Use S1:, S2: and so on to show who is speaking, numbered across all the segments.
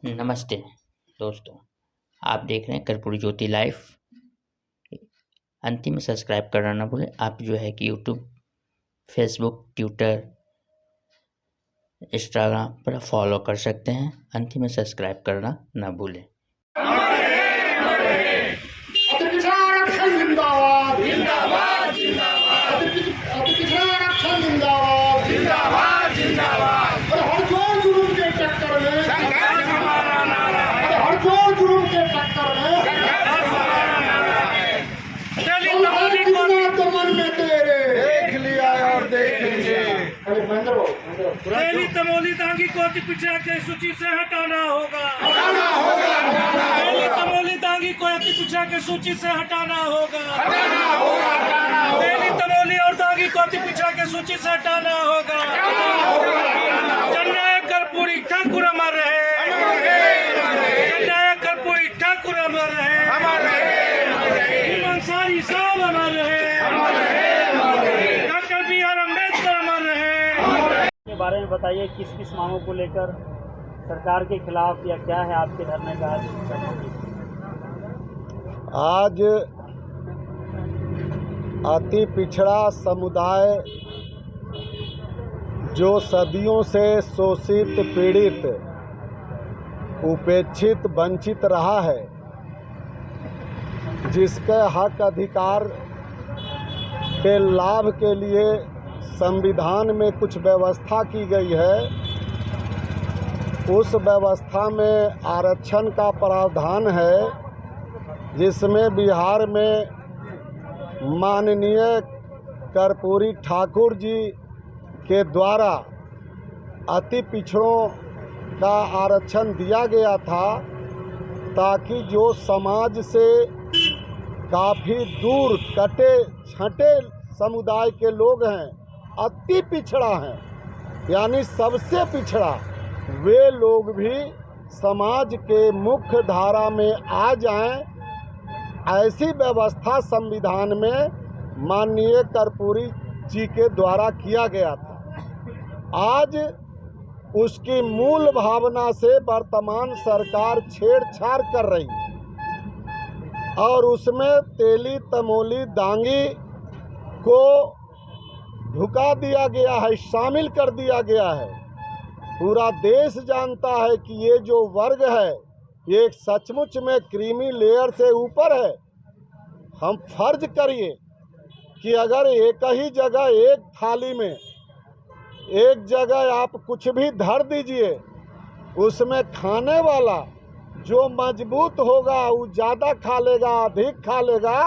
S1: नमस्ते दोस्तों, आप देख रहे हैं कर्पूरी ज्योति लाइव। अंतिम में सब्सक्राइब करना ना भूलें। आप जो है कि यूट्यूब, फेसबुक, ट्विटर, इंस्टाग्राम पर फॉलो कर सकते हैं। अंतिम में सब्सक्राइब करना ना भूलें।
S2: दिल्ली तमोली दांगी को अति पिछड़ा के सूची से हटाना होगा। दिल्ली तमोली दांगी को अति पिछड़ा के सूची से हटाना होगा। दिल्ली तमोली और दांगी को अति पिछड़ा के सूची से हटाना होगा। जननायक कर्पूरी ठाकुर अमर रहे। जननायक कर्पूरी ठाकुर अमर रहे। अंसारी साहब अमर रहे। Doctor B.R. अम्बेडकर अमर रहे।
S3: के बारे में बताइए, किस किस मांगों को लेकर सरकार के खिलाफ या क्या है आपके धरने का
S4: आज अति पिछड़ा समुदाय जो सदियों से शोषित, पीड़ित, उपेक्षित, वंचित रहा है, जिसके हक अधिकार के लाभ के लिए संविधान में कुछ व्यवस्था की गई है, उस व्यवस्था में आरक्षण का प्रावधान है, जिसमें बिहार में माननीय कर्पूरी ठाकुर जी के द्वारा अति पिछड़ों का आरक्षण दिया गया था, ताकि जो समाज से काफ़ी दूर कटे छँटे समुदाय के लोग हैं, अति पिछड़ा हैं, यानी सबसे पिछड़ा, वे लोग भी समाज के मुख्य धारा में आ जाएं, ऐसी व्यवस्था संविधान में माननीय कर्पूरी जी के द्वारा किया गया था। आज उसकी मूल भावना से वर्तमान सरकार छेड़छाड़ कर रही है और उसमें तेली तमोली दांगी को ढुका दिया गया है, शामिल कर दिया गया है। पूरा देश जानता है कि ये जो वर्ग है, ये सचमुच में क्रीमी लेयर से ऊपर है। हम फर्ज करिए कि अगर एक ही जगह, एक थाली में एक जगह आप कुछ भी धर दीजिए, उसमें खाने वाला जो मजबूत होगा वो ज़्यादा खा लेगा, अधिक खा लेगा,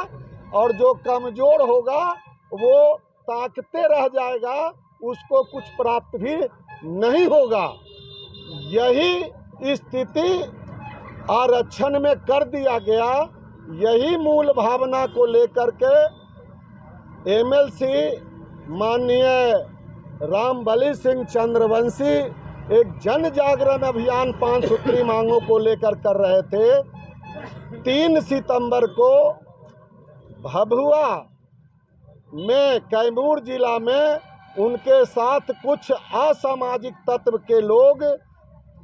S4: और जो कमज़ोर होगा वो ताकते रह जाएगा, उसको कुछ प्राप्त भी नहीं होगा। यही स्थिति आरक्षण में कर दिया गया। यही मूल भावना को लेकर के MLC माननीय रामबलि सिंह चंद्रवंशी एक जन जागरण अभियान 5 सूत्री मांगों को लेकर कर रहे थे। 3 सितंबर को भभुआ में, कैमूर जिला में, उनके साथ कुछ असामाजिक तत्व के लोग,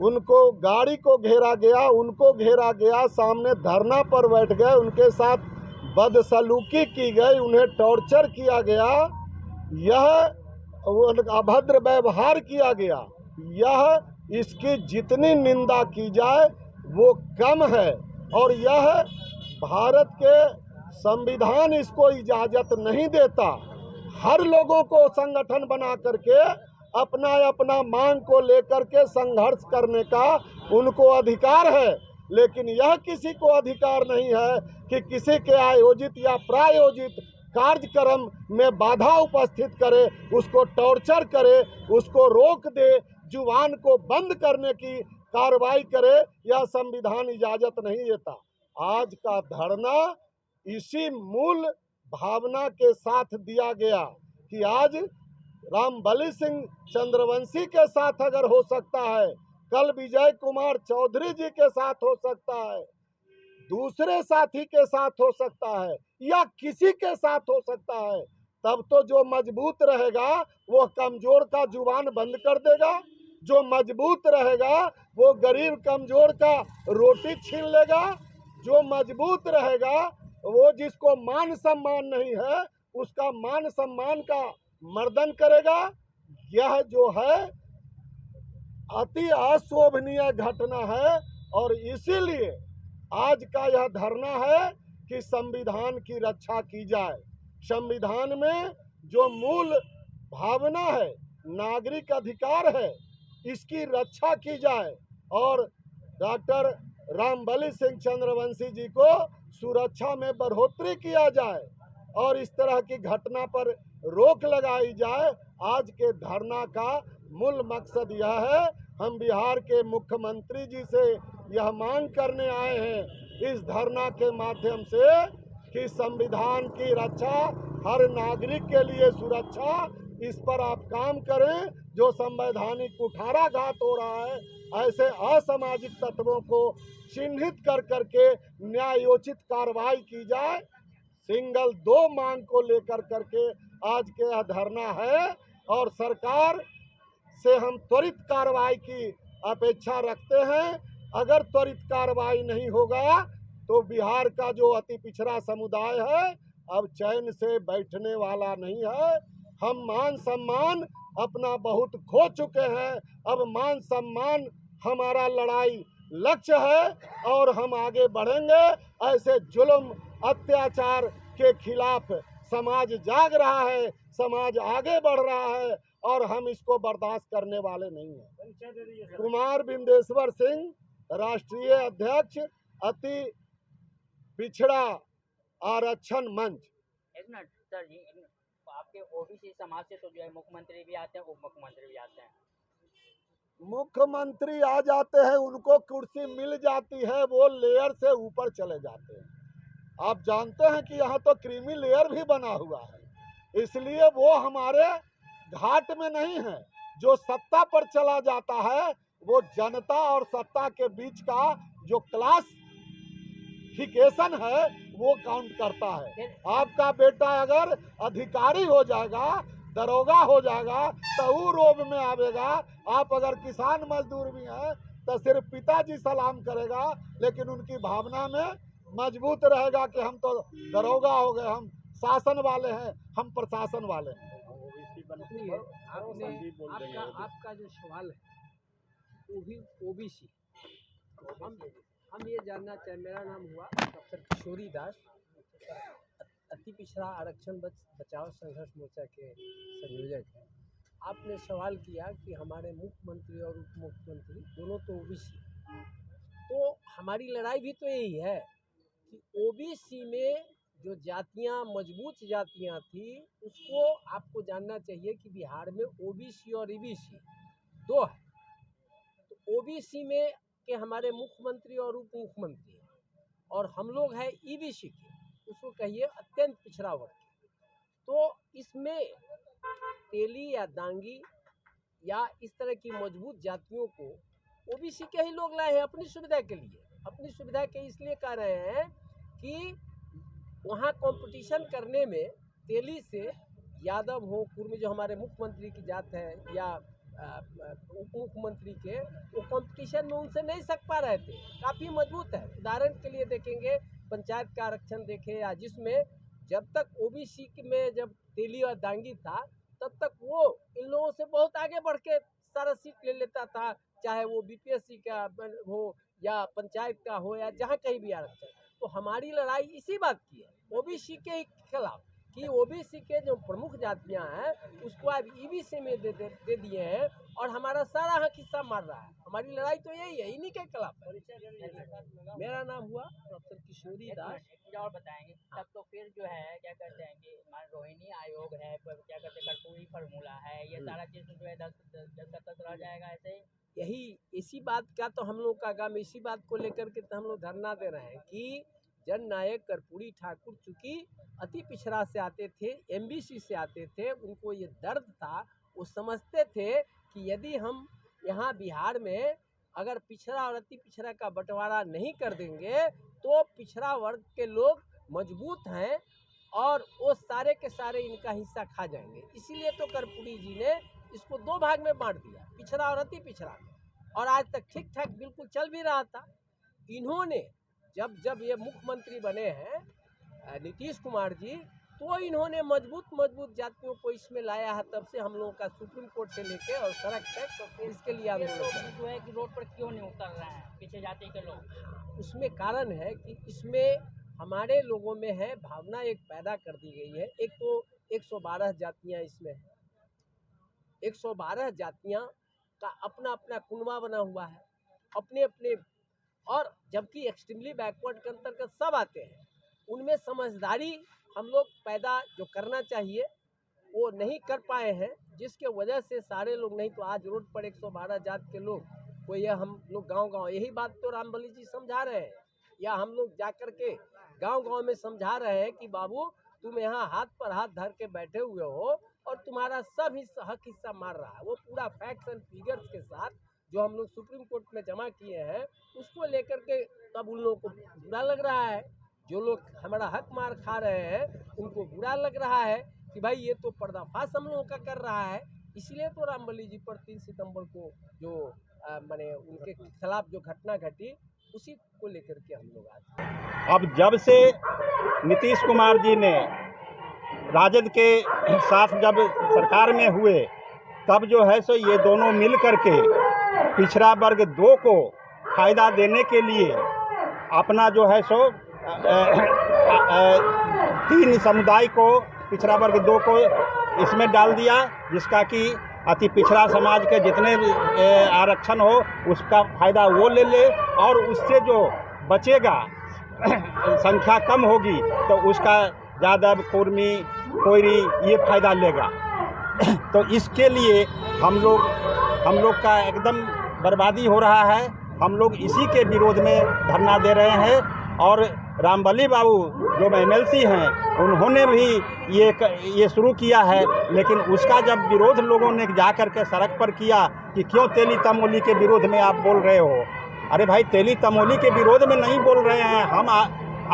S4: उनको गाड़ी को घेरा गया, उनको घेरा गया, सामने धरना पर बैठ गए, उनके साथ बदसलूकी की गई, उन्हें टॉर्चर किया गया, यह अभद्र व्यवहार किया गया। यह इसकी जितनी निंदा की जाए वो कम है, और यह भारत के संविधान इसको इजाज़त नहीं देता। हर लोगों को संगठन बना करके अपना अपना मांग को लेकर के संघर्ष करने का उनको अधिकार है, लेकिन यह किसी को अधिकार नहीं है कि किसी के आयोजित या प्रायोजित कार्यक्रम में बाधा उपस्थित करे, उसको टॉर्चर करे, उसको रोक दे, जुबान को बंद करने की कार्रवाई करे। यह संविधान इजाज़त नहीं देता। आज का धरना इसी मूल भावना के साथ दिया गया कि आज रामबलि सिंह चंद्रवंशी के साथ अगर हो सकता है, कल विजय कुमार चौधरी जी के साथ हो सकता है, दूसरे साथी के साथ हो सकता है, या किसी के साथ हो सकता है, तब तो जो मजबूत रहेगा वो कमजोर का जुबान बंद कर देगा। जो मजबूत रहेगा वो गरीब कमजोर का रोटी छीन लेगा। जो मजबूत रहेगा, वो जिसको मान सम्मान नहीं है उसका मान सम्मान का मर्दन करेगा। यह जो है अति अशोभनीय घटना है और इसीलिए आज का यह धरना है कि संविधान की रक्षा की जाए। संविधान में जो मूल भावना है, नागरिक अधिकार है, इसकी रक्षा की जाए और डॉक्टर रामबलि सिंह चंद्रवंशी जी को सुरक्षा में बढ़ोतरी किया जाए और इस तरह की घटना पर रोक लगाई जाए। आज के धरना का मूल मकसद यह है। हम बिहार के मुख्यमंत्री जी से यह मांग करने आए हैं इस धरना के माध्यम से कि संविधान की रक्षा, हर नागरिक के लिए सुरक्षा, इस पर आप काम करें। जो संवैधानिक कुठाराघात हो रहा है, ऐसे असामाजिक तत्वों को चिन्हित कर करके न्यायोचित कार्रवाई की जाए। सिंगल 2 मांग को लेकर करके आज के यह धरना है और सरकार से हम त्वरित कार्रवाई की अपेक्षा रखते हैं। अगर त्वरित कार्रवाई नहीं होगा तो बिहार का जो अति पिछड़ा समुदाय है अब चैन से बैठने वाला नहीं है। हम मान सम्मान अपना बहुत खो चुके हैं। अब मान सम्मान हमारा लड़ाई लक्ष्य है और हम आगे बढ़ेंगे। ऐसे जुल्म अत्याचार के खिलाफ समाज जाग रहा है, समाज आगे बढ़ रहा है और हम इसको बर्दाश्त करने वाले नहीं हैं। कुमार बिंदेश्वर सिंह, राष्ट्रीय अध्यक्ष अति पिछड़ा आरक्षण मंच।
S1: एक मिनट सर जी, एक मिनट। आपके ओबीसी समाज से तो जो है मुख्यमंत्री भी आते हैं, उप मुख्यमंत्री भी आते हैं।
S4: मुख्यमंत्री आ जाते हैं, उनको कुर्सी मिल जाती है, वो लेयर से ऊपर चले जाते हैं। आप जानते हैं कि यहाँ तो क्रीमी लेयर भी बना हुआ है, इसलिए वो हमारे घाट में नहीं है। जो सत्ता पर चला जाता है वो जनता और सत्ता के बीच का जो क्लासिफिकेशन है वो काउंट करता है। आपका बेटा अगर अधिकारी हो जाएगा, दरोगा हो जाएगा तो वो रोब में आवेगा। आप अगर किसान मजदूर भी हैं तो सिर्फ पिताजी सलाम करेगा, लेकिन उनकी भावना में मजबूत रहेगा कि हम तो दरोगा हो गए, हम शासन वाले हैं, हम प्रशासन वाले हैं।
S5: आपका जो सवाल है वो भी ओबीसी, हम ये जानना चाहें। मेरा नाम हुआ डॉक्टर किशोरी दास, अति पिछड़ा आरक्षण बचाओ संघर्ष मोर्चा के संयोजक हैं। आपने सवाल किया कि हमारे मुख्यमंत्री और उप मुख्यमंत्री दोनों तो ओबीसी, तो हमारी लड़ाई भी तो यही है कि ओबीसी में जो जातियां, मजबूत जातियां थी, उसको आपको जानना चाहिए कि बिहार में ओबीसी और ईबीसी 2 है। तो ओबीसी में के हमारे मुख्यमंत्री और उप मुख्यमंत्री हैं और हम लोग हैं ईबीसी के, उसको कहिए अत्यंत पिछड़ा वर्ग। तो इसमें तेली या दांगी या इस तरह की मजबूत जातियों को ओबीसी के ही लोग लाए हैं अपनी सुविधा के लिए। अपनी सुविधा के इसलिए कह रहे हैं कि वहाँ कंपटीशन करने में तेली से यादव हो, पूर्व जो हमारे मुख्यमंत्री की जात है या उप मुख्यमंत्री के, वो कंपटीशन में उनसे नहीं सक पा रहे थे, काफ़ी मजबूत है। उदाहरण के लिए देखेंगे पंचायत का आरक्षण देखें, या जिसमें जब तक ओबीसी में जब तेली और दांगी था तब तक वो इन लोगों से बहुत आगे बढ़ के सारा सीट ले लेता था, चाहे वो बीपीएससी का हो या पंचायत का हो या जहाँ कहीं भी आरक्षण। तो हमारी लड़ाई इसी बात की है, ओबीसी के खिलाफ, कि ओबीसी के जो प्रमुख जातियां हैं उसको अब ईबीसी में दे दिए हैं और हमारा सारा हक हिस्सा मार रहा है। हमारी लड़ाई तो यही है, इन्हीं के खिलाफ है। मेरा नाम हुआ डॉक्टर किशोरी दास।
S1: और बताएंगे तब तो फिर जो है क्या कहते हैं कि रोहिणी आयोग है, क्या कहते हैं कर्पूरी फार्मूला है, ये सारा चीज़ जो है 10 रह जाएगा ऐसे ही।
S5: यही इसी बात का तो हम लोग का काम, इसी बात को लेकर के तो हम लोग धरना दे रहे हैं कि जननायक कर्पूरी ठाकुर चूँकि अति पिछड़ा से आते थे, एमबीसी से आते थे, उनको ये दर्द था, वो समझते थे कि यदि हम यहाँ बिहार में अगर पिछड़ा और अति पिछड़ा का बंटवारा नहीं कर देंगे तो पिछड़ा वर्ग के लोग मजबूत हैं और वो सारे के सारे इनका हिस्सा खा जाएंगे। इसीलिए तो कर्पूरी जी ने इसको 2 भाग में बांट दिया, पिछड़ा और अति पिछड़ा। और आज तक ठीक ठाक बिल्कुल चल भी रहा था। इन्होंने जब ये मुख्यमंत्री बने हैं नीतीश कुमार जी, तो इन्होंने मजबूत जातियों को इसमें लाया है। तब से हम लोगों का सुप्रीम कोर्ट से लेके और सड़क तक इसके लिए आंदोलन
S1: जो है कि रोड पर क्यों नहीं उतर रहे हैं पीछे जाति के लोग?
S5: उसमें कारण है कि इसमें हमारे लोगों में है भावना एक पैदा कर दी गई है। एक तो 112 जातियाँ इसमें है, 112 जातियाँ का अपना अपना कुनबा बना हुआ है, अपने अपने, और जबकि एक्सट्रीमली बैकवर्ड के अंतर्गत सब आते हैं। उनमें समझदारी हम लोग पैदा जो करना चाहिए वो नहीं कर पाए हैं, जिसके वजह से सारे लोग, नहीं तो आज रोड पर 112 जात के लोग को ये हम लोग गांव यही बात तो रामबली जी समझा रहे हैं, या हम लोग जाकर के गांव में समझा रहे हैं कि बाबू तुम यहाँ हाथ पर हाथ धर के बैठे हुए हो और तुम्हारा सब हिस्सा मार रहा है। वो पूरा फैक्ट्स एंड फिगर्स के साथ जो हम लोग सुप्रीम कोर्ट में जमा किए हैं, उसको लेकर के तब उन लोगों को बुरा लग रहा है। जो लोग हमारा हक मार खा रहे हैं उनको बुरा लग रहा है कि भाई ये तो पर्दाफाश हम लोगों का कर रहा है। इसलिए तो रामबली जी पर 3 सितंबर को जो माने उनके खिलाफ जो घटना घटी, उसी को लेकर के हम लोग आज
S6: अब जब से नीतीश कुमार जी ने राजद के साथ जब सरकार में हुए, तब जो है सो ये दोनों मिल करके पिछड़ा वर्ग 2 को फ़ायदा देने के लिए अपना जो है सो 3 समुदाय को, पिछड़ा वर्ग 2 को इसमें डाल दिया, जिसका कि अति पिछड़ा समाज के जितने आरक्षण हो उसका फ़ायदा वो ले ले, और उससे जो बचेगा संख्या कम होगी तो उसका यादव, कुर्मी, कोयरी ये फ़ायदा लेगा। तो इसके लिए हम लोग का एकदम बर्बादी हो रहा है। हम लोग इसी के विरोध में धरना दे रहे हैं। और रामबली बाबू जो MLC हैं, उन्होंने भी ये शुरू किया है, लेकिन उसका जब विरोध लोगों ने जा कर के सड़क पर किया कि क्यों तेली तमोली के विरोध में आप बोल रहे हो। अरे भाई, तेली तमोली के विरोध में नहीं बोल रहे हैं, हम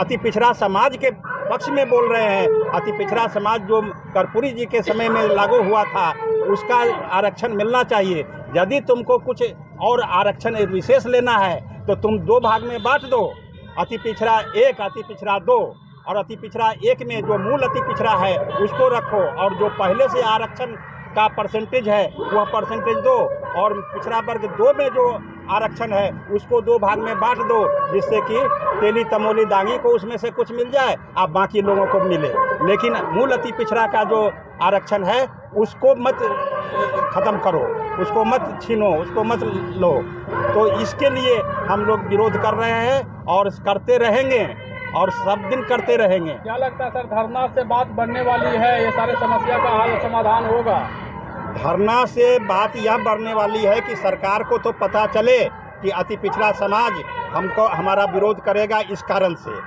S6: अति पिछड़ा समाज के पक्ष में बोल रहे हैं। अति पिछड़ा समाज जो कर्पूरी जी के समय में लागू हुआ था, उसका आरक्षण मिलना चाहिए। यदि तुमको कुछ और आरक्षण विशेष लेना है तो तुम 2 भाग में बांट दो, अति पिछड़ा 1, अति पिछड़ा 2, और अति पिछड़ा 1 में जो मूल अति पिछड़ा है उसको रखो, और जो पहले से आरक्षण का परसेंटेज है वह परसेंटेज दो, और पिछड़ा वर्ग 2 में जो आरक्षण है उसको 2 भाग में बांट दो, जिससे कि तेली तमोली दांगी को उसमें से कुछ मिल जाए और बाकी लोगों को मिले। लेकिन मूल अति पिछड़ा का जो आरक्षण है उसको मत ख़त्म करो, उसको मत छीनो, उसको मत लो। तो इसके लिए हम लोग विरोध कर रहे हैं और करते रहेंगे, और सब दिन करते रहेंगे।
S7: क्या लगता है सर, धरना से बात बढ़ने वाली है, ये सारे समस्या का हल समाधान होगा?
S6: धरना से बात यह बढ़ने वाली है कि सरकार को तो पता चले कि अति पिछड़ा समाज हमारा विरोध करेगा इस कारण से,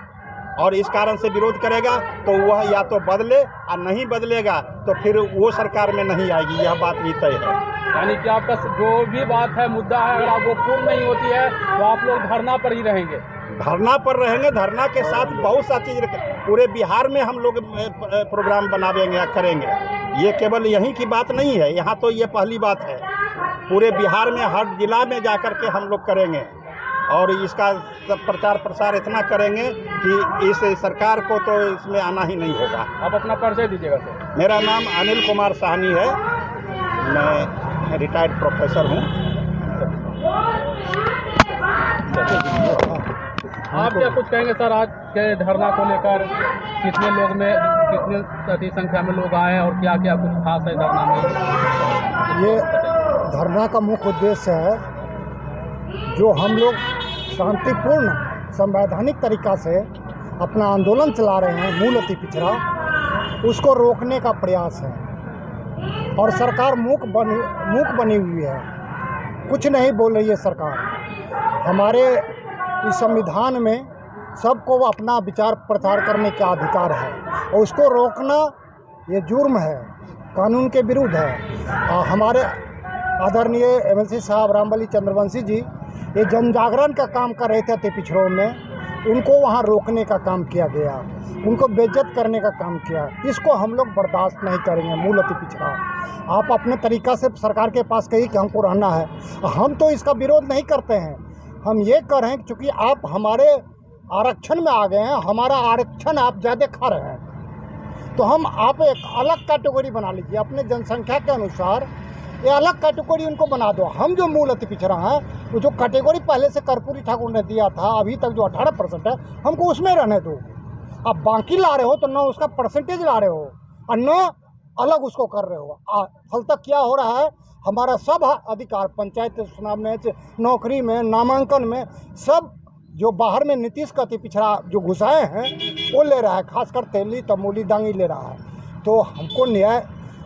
S6: और इस कारण से विरोध करेगा तो वह या तो बदले, और नहीं बदलेगा तो फिर वो सरकार में नहीं आएगी, यह बात भी तय है।
S7: यानी कि आपका जो भी बात है, मुद्दा है, अगर वो पूर्ण नहीं होती है तो आप लोग धरना पर ही रहेंगे?
S6: धरना पर रहेंगे। धरना के साथ बहुत सा चीज़, पूरे बिहार में हम लोग प्रोग्राम बनावेंगे या करेंगे। ये केवल यहीं की बात नहीं है, यहाँ तो ये पहली बात है। पूरे बिहार में हर जिला में जाकर के हम लोग करेंगे, और इसका प्रचार प्रसार इतना करेंगे कि इस सरकार को तो इसमें आना ही नहीं होगा।
S7: आप अपना परिचय दीजिएगा सर।
S6: मेरा नाम अनिल कुमार साहनी है, मैं रिटायर्ड प्रोफेसर हूँ।
S7: आप क्या कुछ कहेंगे सर, आज के धरना को लेकर? कितने अति संख्या में लोग आए और क्या क्या कुछ खास है धरना में?
S8: ये धरना का मुख्य उद्देश्य है, जो हम लोग शांतिपूर्ण संवैधानिक तरीका से अपना आंदोलन चला रहे हैं मूल अति पिछड़ा, उसको रोकने का प्रयास है। और सरकार मूक बनी हुई है, कुछ नहीं बोल रही है सरकार। हमारे इस संविधान में सबको अपना विचार प्रचार करने का अधिकार है, और उसको रोकना ये जुर्म है, कानून के विरुद्ध है। हमारे आदरणीय MLC साहब रामबली चंद्रवंशी जी ये जन जागरण का काम कर रहे थे अति पिछड़ों में, उनको वहाँ रोकने का काम किया गया, उनको बेइज्जत करने का काम किया। इसको हम लोग बर्दाश्त नहीं करेंगे। मूल अति पिछड़ा आप अपने तरीक़ा से सरकार के पास कहिए कि हमको रहना है, हम तो इसका विरोध नहीं करते हैं। हम ये कह रहे हैं कि चूँकि आप हमारे आरक्षण में आ गए हैं, हमारा आरक्षण आप ज़्यादा खा रहे हैं, तो हम आप एक अलग कैटेगरी बना लीजिए अपने जनसंख्या के अनुसार। ये अलग कैटेगरी उनको बना दो। हम जो मूल अति पिछड़ा हैं, वो जो कैटेगरी पहले से कर्पूरी ठाकुर ने दिया था अभी तक जो 18% है, हमको उसमें रहने दो। अब बाकी ला रहे हो तो न उसका परसेंटेज ला रहे हो और न अलग उसको कर रहे हो। फलतक क्या हो रहा है, हमारा सब अधिकार पंचायत चुनाव में, नौकरी में, नामांकन में, सब जो बाहर में नीतीश का अति पिछड़ा जो घुसाए हैं वो ले रहा है, खासकर तेली तमोली दांगी ले रहा है। तो हमको न्याय,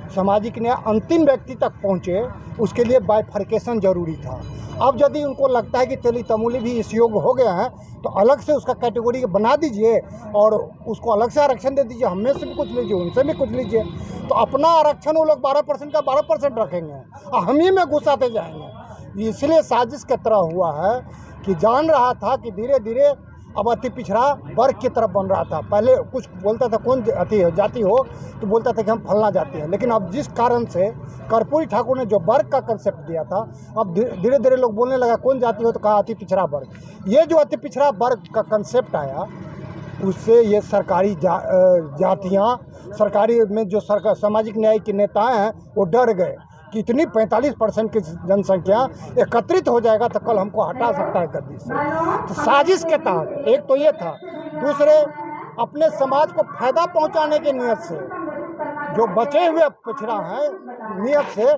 S8: सामाजिक न्याय अंतिम व्यक्ति तक पहुँचे, उसके लिए बाइफर्केशन जरूरी था। अब यदि उनको लगता है कि तेली तमोली भी इस योग्य हो गया है तो अलग से उसका कैटेगरी बना दीजिए और उसको अलग से आरक्षण दे दीजिए। हमें से भी कुछ लीजिए, उनसे भी कुछ लीजिए, तो अपना आरक्षण वो लोग 12% का 12% रखेंगे और हम ही में घुसाते जाएंगे। इसलिए साजिश की तरह हुआ है कि जान रहा था कि धीरे धीरे अब अति पिछड़ा वर्ग की तरफ बन रहा था। पहले कुछ बोलता था कौन अति जाति हो तो बोलता था कि हम फलना जाति हैं, लेकिन अब जिस कारण से कर्पूरी ठाकुर ने जो वर्ग का कंसेप्ट दिया था, अब धीरे धीरे लोग बोलने लगा कौन जाति हो तो कहा अति पिछड़ा वर्ग। ये जो अति पिछड़ा वर्ग का कंसेप्ट आया, उससे ये सरकारी जातियाँ, सरकारी में जो सरकार सामाजिक न्याय के नेता हैं वो डर गए कि इतनी 45% की जनसंख्या एकत्रित हो जाएगा तो कल हमको हटा सकता है गद्दी से। तो साजिश के तहत एक तो ये था, दूसरे अपने समाज को फायदा पहुंचाने की नियत से जो बचे हुए पिछड़ा हैं नियत से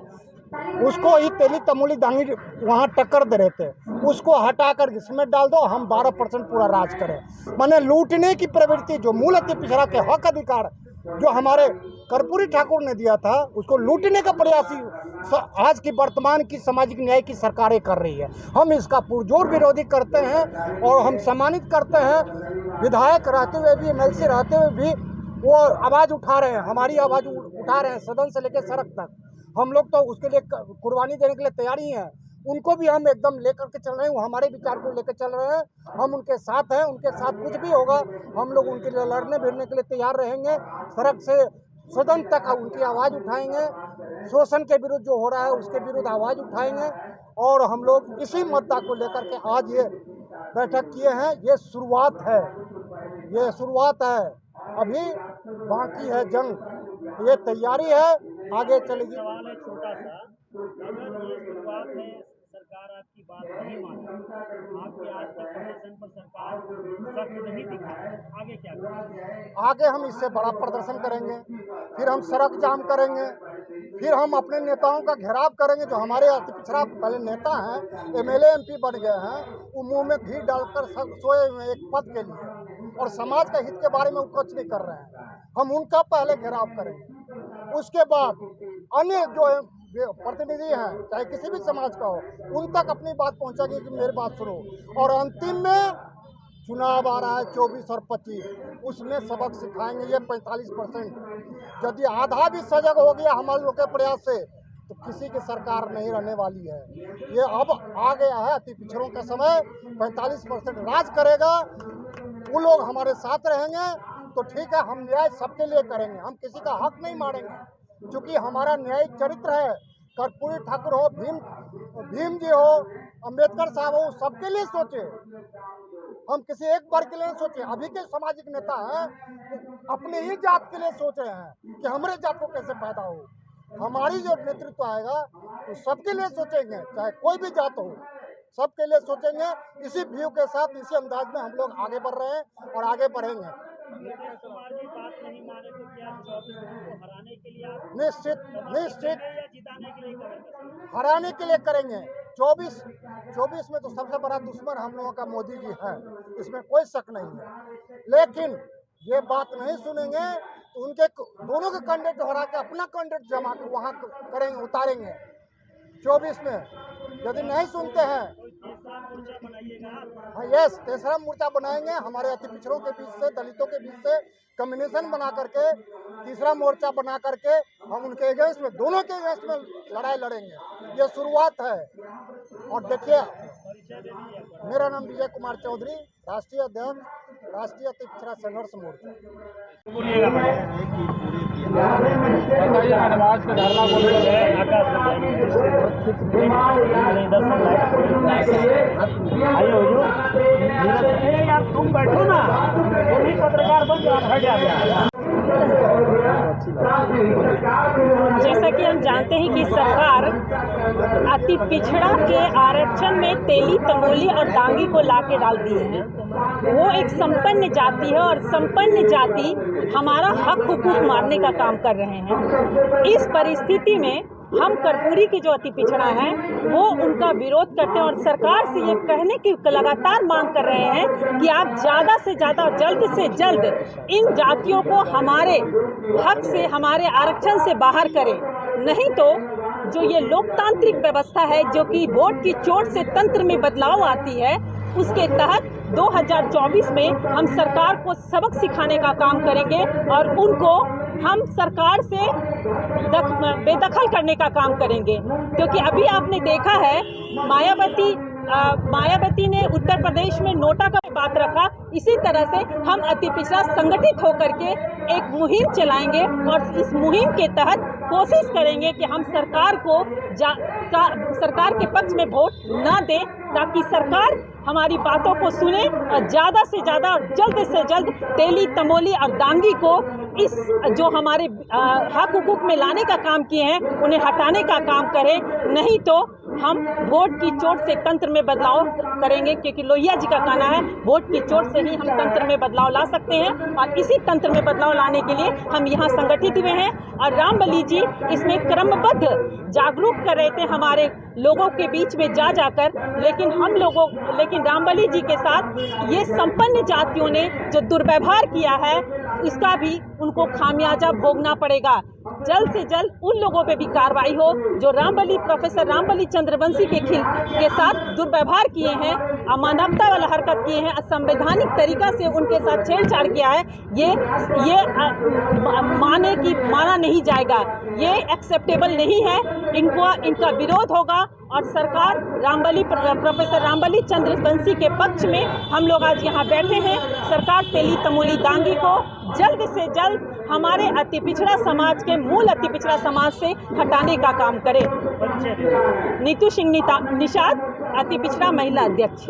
S8: उसको ही तेली तमोली दांगी वहाँ टक्कर दे रहे थे, उसको हटाकर इसमें डाल दो, हम 12% पूरा राज करें। माने लूटने की प्रवृत्ति जो मूल अति पिछड़ा के हक अधिकार जो हमारे कर्पूरी ठाकुर ने दिया था उसको लूटने का प्रयास आज की वर्तमान की सामाजिक न्याय की सरकारें कर रही है। हम इसका पुरजोर विरोधी करते हैं और हम सम्मानित करते हैं। विधायक रहते हुए भी, MLC रहते हुए भी वो आवाज़ उठा रहे हैं, हमारी आवाज़ उठा रहे हैं सदन से लेकर सड़क तक। हम लोग तो उसके लिए कुर्बानी देने के लिए तैयार ही हैं। उनको भी हम एकदम लेकर के चल रहे हैं, वो हमारे विचार को लेकर चल रहे हैं। हम उनके साथ हैं, उनके साथ कुछ भी होगा हम लोग उनके लिए लड़ने भिड़ने के लिए तैयार रहेंगे। सड़क से सदन तक उनकी आवाज़ उठाएंगे, शोषण के विरुद्ध जो हो रहा है उसके विरुद्ध आवाज़ उठाएंगे। और हम लोग इसी मुद्दा को लेकर के आज ये बैठक किए हैं। ये शुरुआत है, ये शुरुआत है, अभी बाकी है जंग, ये तैयारी है, आगे चलेगी।
S3: सवाल है छोटा सा, अगर ये शुरुआत है, सरकार आपकी बात नहीं मानी, आपके आज तक प्रदर्शन पर सरकार सख्त नहीं दिखा, आगे क्या करेंगे?
S8: आगे हम इससे बड़ा प्रदर्शन करेंगे, फिर हम सड़क जाम करेंगे, फिर हम अपने नेताओं का घेराव करेंगे। जो हमारे अति पिछड़ा पहले नेता हैं, MLA MP बन गए हैं, वो मुंह में घी डालकर सोए हुए एक पद के लिए और समाज के हित के बारे में वो कुछ नहीं कर रहे हैं। हम उनका पहले घेराव करेंगे, उसके बाद अन्य जो प्रतिनिधि हैं चाहे किसी भी समाज का हो उन तक अपनी बात पहुंचाएंगे कि मेरी बात सुनो। और अंतिम में चुनाव आ रहा है 24 और 25, उसमें सबक सिखाएंगे। ये 45% यदि आधा भी सजग हो गया हमारे लोग के प्रयास से तो किसी की सरकार नहीं रहने वाली है। ये अब आ गया है अति पिछड़ों का समय, 45% राज करेगा, वो लोग हमारे साथ रहेंगे तो ठीक है, हम न्याय सबके लिए करेंगे, हम किसी का हक नहीं मारेंगे। क्योंकि हमारा न्यायिक चरित्र है, कर्पूरी ठाकुर हो, भीम जी हो, अंबेडकर साहब हो, सबके लिए सोचे, हम किसी एक वर्ग के लिए सोचे। अभी के सामाजिक नेता हैं अपने ही जात के लिए सोच रहे हैं कि हमारे जात को कैसे पैदा हो। हमारी जो नेतृत्व आएगा तो सबके लिए सोचेंगे, चाहे कोई भी जात हो, सबके लिए सोचेंगे। इसी व्यू के साथ, इसी अंदाज में हम लोग आगे बढ़ रहे हैं और आगे बढ़ेंगे।
S3: नीतीश कुमार जी बात नहीं माने तो क्या 24 को हराने के लिए आप
S8: निश्चित
S3: या जिताने के लिए करेंगे?
S8: हराने के लिए करेंगे। 24 में तो सबसे बड़ा दुश्मन हम लोगों का मोदी जी है, इसमें कोई शक नहीं है। लेकिन ये बात नहीं सुनेंगे तो उनके दोनों के कैंडिडेट हरा के अपना कैंडिडेट जमा कर वहाँ करेंगे, उतारेंगे 24 में। यदि नहीं सुनते हैं हाँ यस, तीसरा मोर्चा बनाएंगे। हमारे अति पिछड़ों के बीच से, दलितों के बीच से कम्युनिकेशन बना करके तीसरा मोर्चा बना करके हम उनके अगेंस्ट में, दोनों के अगेंस्ट में लड़ाई लड़ेंगे। ये शुरुआत है और देखिए मेरा नाम विजय कुमार चौधरी, राष्ट्रीय अध्यक्ष, राष्ट्रीय अति पिछड़ा संघर्ष मोर्चा।
S7: बताइए मैडम, आज के धरना को
S3: यार तुम बैठो ना, तुम ही पत्रकार बन जाओ, हट जाओ।
S9: जैसा कि हम जानते हैं कि सरकार अति पिछड़ा के आरक्षण में तेली, तमोली और दांगी को लाके डाल दिए हैं। वो एक संपन्न जाति है और संपन्न जाति हमारा हक हुकूक मारने का काम कर रहे हैं। इस परिस्थिति में हम कर्पूरी के जो अति पिछड़ा हैं वो उनका विरोध करते हैं और सरकार से ये कहने की लगातार मांग कर रहे हैं कि आप ज़्यादा से ज़्यादा जल्द से जल्द इन जातियों को हमारे हक से, हमारे आरक्षण से बाहर करें। नहीं तो जो ये लोकतांत्रिक व्यवस्था है जो कि वोट की चोट से तंत्र में बदलाव आती है, उसके तहत 2024 में हम सरकार को सबक सिखाने का काम करेंगे और उनको हम सरकार से बेदखल करने का काम करेंगे। क्योंकि अभी आपने देखा है मायावती ने उत्तर प्रदेश में नोटा का बात रखा। इसी तरह से हम अति पिछड़ा संगठित होकर के एक मुहिम चलाएंगे और इस मुहिम के तहत कोशिश करेंगे कि हम सरकार को सरकार के पक्ष में वोट ना दें, ताकि सरकार हमारी बातों को सुने और ज़्यादा से ज़्यादा और जल्द से जल्द तेली, तमोली और दांगी को इस जो हमारे हक हुकूक में लाने का काम किए हैं उन्हें हटाने का काम करें। नहीं तो हम वोट की चोट से तंत्र में बदलाव करेंगे, क्योंकि लोहिया जी का कहना है वोट की चोट से ही हम तंत्र में बदलाव ला सकते हैं और इसी तंत्र में बदलाव लाने के लिए हम यहाँ संगठित हुए हैं। और रामबली जी इसमें क्रमबद्ध जागरूक कर रहे थे हमारे लोगों के बीच में जाकर, लेकिन रामबली जी के साथ ये संपन्न जातियों ने जो दुर्व्यवहार किया है इसका भी उनको खामियाजा भोगना पड़ेगा। जल्द से जल्द उन लोगों पे भी कार्रवाई हो जो प्रोफेसर रामबली चंद्रवंशी के साथ दुर्व्यवहार किए हैं, अमानवता वाला हरकत किए हैं, असंवैधानिक तरीका से उनके साथ छेड़छाड़ किया है। ये माना नहीं जाएगा, ये एक्सेप्टेबल नहीं है। इनका विरोध होगा और सरकार प्रोफेसर रामबली चंद्रवंशी के पक्ष में हम लोग आज यहाँ बैठे हैं। सरकार तेली, तमोली, दांगी को जल्द से जल्द हमारे अति पिछड़ा समाज के मूल अति पिछड़ा समाज से हटाने का काम करे। नीतू सिंह निषाद, अति पिछड़ा महिला अध्यक्ष।